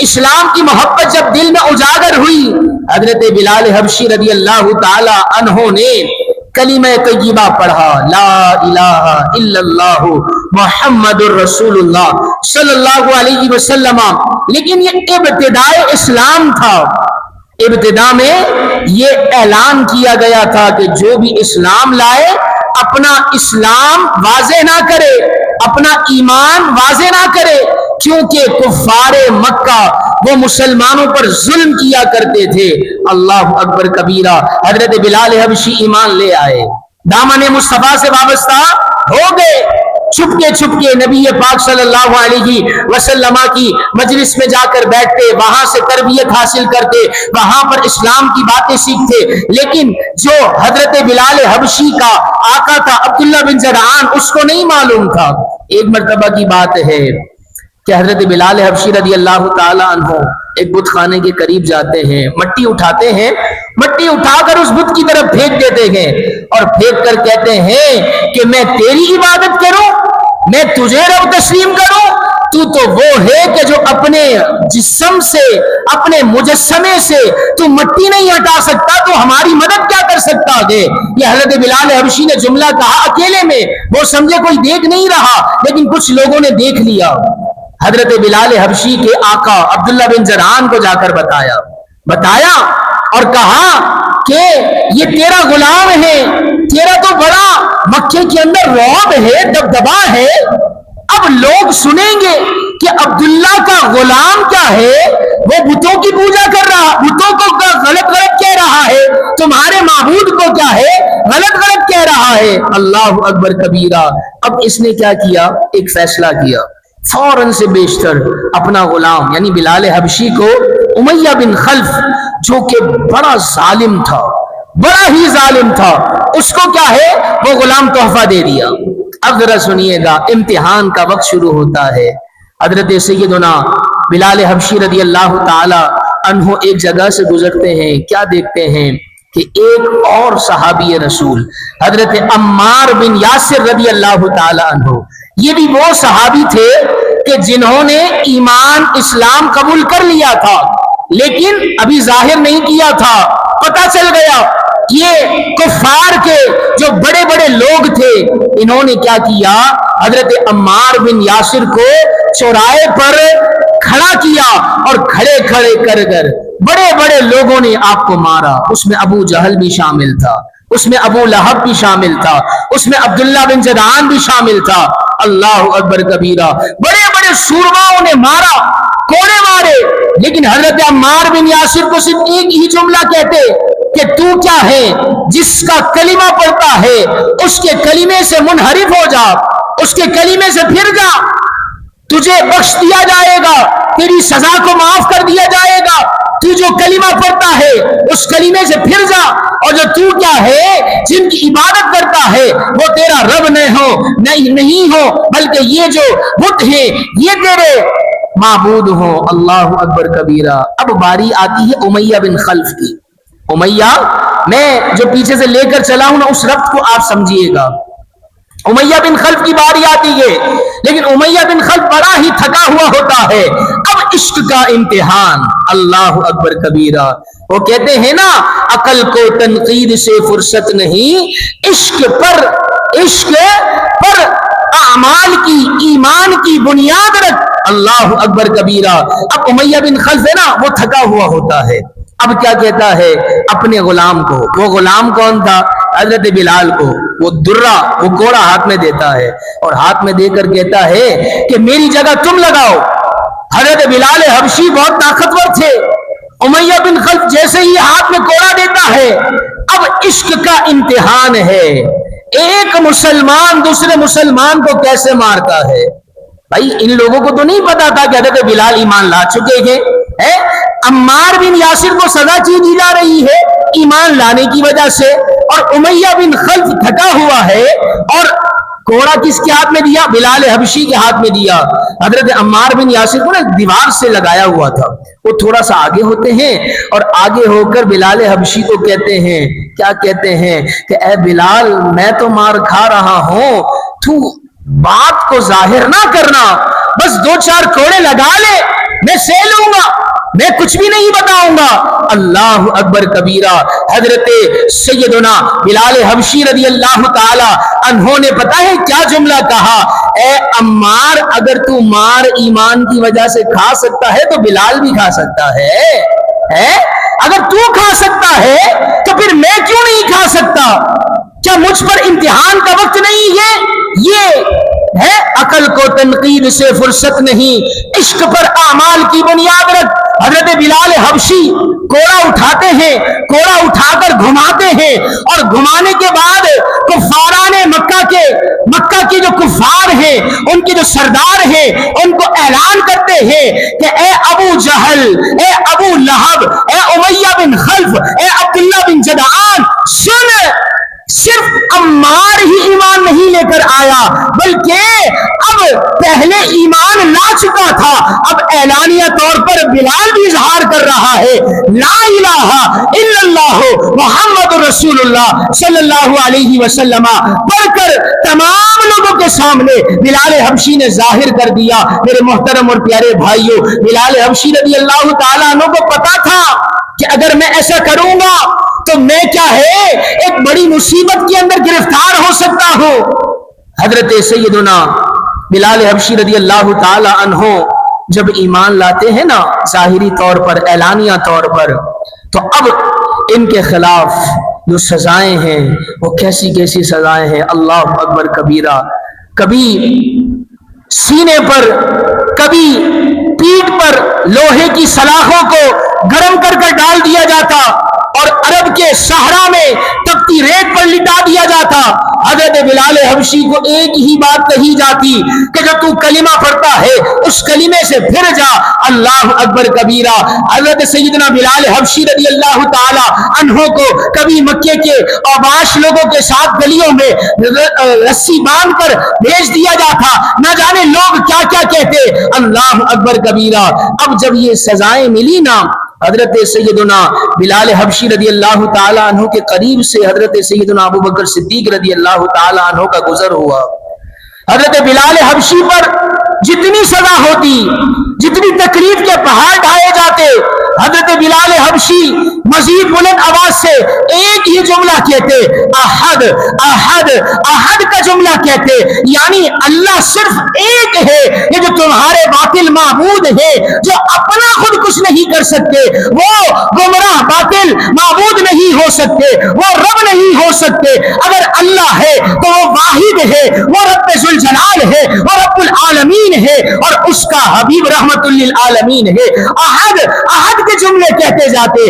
اسلام کی محبت جب دل میں اجاگر ہوئی، حضرت بلال حبشی رضی اللہ تعالی عنہ نے کلمہ طیبہ پڑھا، لا الہ الا اللہ محمد الرسول اللہ صلی اللہ علیہ وسلم۔ لیکن یہ ابتداء اسلام تھا، ابتدا میں یہ اعلان کیا گیا تھا کہ جو بھی اسلام لائے اپنا اسلام واضح نہ کرے، اپنا ایمان واضح نہ کرے، کیونکہ کفار مکہ وہ مسلمانوں پر ظلم کیا کرتے تھے۔ اللہ اکبر کبیرہ، حضرت بلال حبشی ایمان لے آئے، دامن مصطفیٰ سے وابستہ ہو گئے، چھپکے نبی پاک صلی اللہ علیہ وسلم کی مجلس میں جا کر بیٹھتے، وہاں سے تربیت حاصل کرتے، وہاں پر اسلام کی باتیں سیکھتے۔ لیکن جو حضرت بلال حبشی کا آقا تھا عبداللہ بن جدعان، اس کو نہیں معلوم تھا۔ ایک مرتبہ کی بات ہے کہ حضرت بلال حبشی رضی اللہ تعالی عنہ ایک بت خانے کے قریب جاتے ہیں، مٹی اٹھاتے ہیں، مٹی اٹھا کر اس بت کی طرف پھینک دیتے ہیں اور پھینک کر کہتے ہیں کہ میں تیری عبادت کروں، میں تجھے رب تسلیم کروں، تو وہ ہے کہ جو اپنے جسم سے، اپنے مجسمے سے تو مٹی نہیں ہٹا سکتا، تو ہماری مدد کیا کر سکتا ہے؟ یہ حضرت بلال حبشی نے جملہ کہا اکیلے میں، وہ سمجھے کوئی دیکھ نہیں رہا، لیکن کچھ لوگوں نے دیکھ لیا۔ حضرت بلال حبشی کے آقا عبداللہ بن جدعان کو جا کر بتایا اور کہا کہ یہ تیرا غلام ہے، تیرا تو بڑا مکے کے اندر رعب ہے، دبدبا ہے، اب لوگ سنیں گے کہ عبداللہ کا غلام کیا ہے، وہ بتوں کی پوجا کر رہا، بتوں کو غلط کہہ رہا ہے، تمہارے معبود کو کیا ہے، غلط کہہ رہا ہے۔ اللہ اکبر کبیرہ۔ اب اس نے کیا کیا؟ ایک فیصلہ کیا، فوراً سے بیشتر اپنا غلام یعنی بلال حبشی کو امیہ بن خلف، جو کہ بڑا ظالم تھا، بڑا ہی ظالم تھا، اس کو کیا ہے وہ غلام تحفہ دے دیا۔ اب ذرا سنیے گا، امتحان کا وقت شروع ہوتا ہے۔ حضرت سیدنا بلال حبشی رضی اللہ تعالی عنہ ایک جگہ سے گزرتے ہیں، کیا دیکھتے ہیں کہ ایک اور صحابی رسول حضرت عمار بن یاسر رضی اللہ تعالی عنہ، یہ بھی وہ صحابی تھے کہ جنہوں نے ایمان اسلام قبول کر لیا تھا لیکن ابھی ظاہر نہیں کیا تھا، پتہ چل گیا یہ کفار کے جو بڑے بڑے لوگ تھے، انہوں نے کیا کیا، حضرت عمار بن یاسر کو چوراہے پر کھڑا کیا اور کھڑے کر بڑے بڑے لوگوں نے آپ کو مارا۔ اس میں ابو جہل بھی شامل تھا، اس میں ابو لہب بھی شامل تھا، اس میں عبداللہ بن جدعان بھی شامل تھا۔ اللہ اکبر کبیرہ، بڑے بڑے سورماؤں نے مارا، کوڑے مارے، لیکن حضرت عمار بن یاسر کو صرف ایک ہی جملہ کہتے کہ تو کیا ہے، جس کا کلمہ پڑھتا ہے اس کے کلمے سے منحرف ہو جا، اس کے کلمے سے پھر جا، تجھے بخش دیا جائے گا، تیری سزا کو معاف کر دیا جائے گا، تو جو کلمہ پڑھتا ہے اس کلمے سے پھر جا، اور جو تو کیا ہے جن کی عبادت کرتا ہے وہ تیرا رب نہیں ہو بلکہ یہ جو بت ہے یہ تیرے معبود ہو۔ اللہ اکبر کبیرہ۔ اب باری آتی ہے امیہ بن خلف کی۔ امیہ، میں جو پیچھے سے لے کر چلا ہوں نا اس ربط کو آپ سمجھیے گا۔ امیہ بن خلف کی باری آتی ہے، لیکن امیہ بن خلف بڑا ہی تھکا ہوا ہوتا ہے۔ اب عشق کا امتحان، اللہ اکبر کبیرہ۔ وہ کہتے ہیں نا، عقل کو تنقید سے فرصت نہیں، عشق پر اعمال کی، ایمان کی بنیاد رکھ۔ اللہ اکبر کبیرہ۔ اب امیہ بن خلف ہے نا، وہ تھکا ہوا ہوتا ہے۔ اب کیا کہتا ہے اپنے غلام کو، وہ غلام کون تھا؟ حضرت بلال کو، وہ درہ، وہ کوڑا ہاتھ میں دیتا ہے اور ہاتھ میں دے کر کہتا ہے کہ میری جگہ تم لگاؤ۔ حضرت بلال حبشی بہت طاقتور تھے، امیہ بن خلف جیسے ہی ہاتھ میں کوڑا دیتا ہے، اب عشق کا امتحان ہے، ایک مسلمان دوسرے مسلمان کو کیسے مارتا ہے۔ بھائی ان لوگوں کو تو نہیں پتا تھا کہ حضرت بلال ایمان لا چکے ہیں۔ عمار بن یاسر کو سزا دی جا رہی ہے ایمان لانے کی وجہ سے، اور امیہ بن خلف تھکا ہوا ہے، اور کوڑا کس کے ہاتھ میں دیا؟ بلال حبشی کے ہاتھ میں دیا۔ حضرت عمار بن یاسر کو نا دیوار سے لگایا ہوا تھا، وہ تھوڑا سا آگے ہوتے ہیں اور آگے ہو کر بلال حبشی کو کہتے ہیں، کیا کہتے ہیں کہ اے بلال، میں تو مار کھا رہا ہوں، تو بات کو ظاہر نہ کرنا، بس دو چار کوڑے لگا لے، میں سہ لوں گا، میں کچھ بھی نہیں بتاؤں گا۔ اللہ اکبر کبیرہ۔ حضرت سیدنا بلال حبشی رضی اللہ تعالی عنہ نے پتہ ہے کیا جملہ کہا؟ اے عمار، اگر تو مار ایمان کی وجہ سے کھا سکتا ہے تو بلال بھی کھا سکتا ہے؟ اگر تو کھا سکتا ہے تو پھر میں کیوں نہیں کھا سکتا؟ کیا مجھ پر امتحان کا وقت نہیں ہے؟ یہ ہے عقل کو تنقید سے فرصت نہیں، عشق پر اعمال کی بنیاد رکھ۔ حضرت بلال حبشی کوڑا اٹھاتے ہیں، کوڑا اٹھا کر گھماتے ہیں، اور گھمانے کے بعد کفاران مکہ کے جو کفار ہیں، ان کے جو سردار ہیں، ان کو اعلان کرتے ہیں کہ اے ابو جہل، اے ابو لہب، اے امیہ بن خلف، اے عبداللہ بن جدعان، سن، صرف عمار ہی ایمان نہیں لے کر آیا بلکہ اب پہلے ایمان لا چکا تھا، اب اعلانیہ طور پر بلال بھی اظہار کر رہا ہے لا الہ الا اللہ محمد رسول اللہ صلی اللہ علیہ وسلم، پڑھ کر تمام لوگوں کے سامنے بلال حبشی نے ظاہر کر دیا۔ میرے محترم اور پیارے بھائیوں، بلال حبشی رضی اللہ تعالیٰ عنہ کو پتا تھا کہ اگر میں ایسا کروں گا تو میں کیا ہے ایک بڑی مصیبت کے اندر گرفتار ہو سکتا ہوں۔ حضرت سیدنا بلال حبشی رضی اللہ تعالی عنہ جب ایمان لاتے ہیں نا ظاہری طور پر، اعلانیہ طور پر، تو اب ان کے خلاف جو سزائیں ہیں وہ کیسی کیسی سزائیں ہیں، اللہ اکبر کبیرہ۔ کبھی سینے پر، کبھی پیٹھ پر لوہے کی سلاخوں کو گرم کر ڈال دیا جاتا اور عرب کے صحرا میں تپتی ریت پر لٹا دیا جاتا۔ حضرت بلال حبشی کو ایک ہی بات کہی جاتی کہ جب تو کلمہ پڑھتا ہے اس کلمے سے پھر جا، اللہ اکبر کبیرہ۔ حضرت سیدنا بلال حبشی رضی اللہ تعالی عنہ کو کبھی مکے کے اوباش لوگوں کے ساتھ گلیوں میں رسی باندھ کر بھیج دیا جاتا، نہ جانے لوگ کیا کیا کہتے، اللہ اکبر کبیرہ۔ اب جب یہ سزائیں ملی نا، حضرت سیدنا بلال حبشی رضی اللہ تعالی عنہ کے قریب سے حضرت سیدنا ابو بکر صدیق رضی اللہ تعالی عنہ کا گزر ہوا۔ حضرت بلال حبشی پر جتنی سزا ہوتی، جتنی تکلیف کے پہاڑ ڈھائے جاتے، حضرت بلال حبشی مزید بلند آواز سے ایک ہی جملہ کہتے، احد احد احد کا جملہ کہتے، یعنی اللہ صرف ایک ہے، یہ جو تمہارے باطل معبود ہے جو اپنا خود کچھ نہیں کر سکتے، وہ گمراہ باطل معبود نہیں ہو سکتے، وہ رب نہیں ہو سکتے۔ اگر اللہ ہے تو وہ واحد ہے، وہ رب ذوالجلال ہے، وہ رب العالمین ہے، اور اس کا حبیب رحمت للعالمین ہے۔ احد احد کے جملے کہتے جاتے۔